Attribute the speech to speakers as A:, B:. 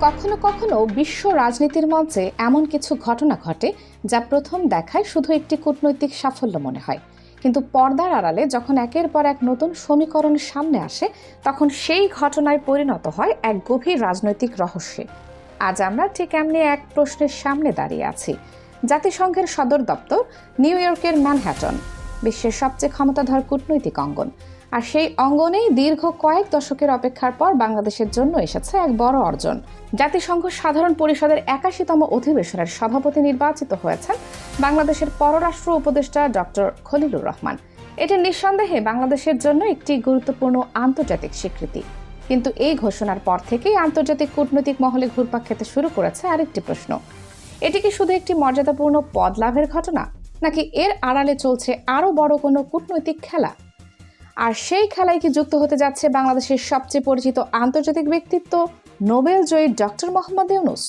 A: কখনো কখনো বিশ্ব রাজনীতির মঞ্চে এমন কিছু ঘটনা ঘটে যা প্রথম দেখায় শুধু একটি কূটনৈতিক সাফল্য মনে হয়, কিন্তু পর্দার আড়ালে যখন একের পর এক নতুন সমীকরণ সামনে আসে তখন সেই ঘটনায় পরিণত হয় এক গভীর রাজনৈতিক রহস্যে। আজ আমরা ঠিক এমনি এক প্রশ্নের সামনে দাঁড়িয়ে আছি। জাতিসংঘের সদর দপ্তর নিউ ইয়র্কের ম্যানহ্যাটন, বিশ্বের সবচেয়ে ক্ষমতাধর কূটনৈতিক অঙ্গন। আর সেই অঙ্গনেই দীর্ঘ কয়েক দশকের অপেক্ষার পর বাংলাদেশের জন্য এসেছে এক বড় অর্জন। জাতিসংঘ সাধারণ পরিষদের ৮১তম অধিবেশনের সভাপতি নির্বাচিত হয়েছেন বাংলাদেশের পররাষ্ট্র উপদেষ্টা ডক্টর খলিলুর রহমান। এটি নিঃসন্দেহে বাংলাদেশের জন্য একটি গুরুত্বপূর্ণ আন্তর্জাতিক স্বীকৃতি। কিন্তু এই ঘোষণার পর থেকেই আন্তর্জাতিক কূটনৈতিক মহলে ঘুরপাক খেতে শুরু করেছে আরেকটি প্রশ্ন: এটি কি শুধু একটি মর্যাদাপূর্ণ পদ লাভের ঘটনা, নাকি এর আড়ালে চলছে আরও বড় কোনো কূটনৈতিক খেলা? আর সেই খেলায় কি যুক্ত হতে যাচ্ছে বাংলাদেশের সবচেয়ে পরিচিত আন্তর্জাতিক ব্যক্তিত্ব, নোবেল জয়ী ডক্টর মোহাম্মদ ইউনূস?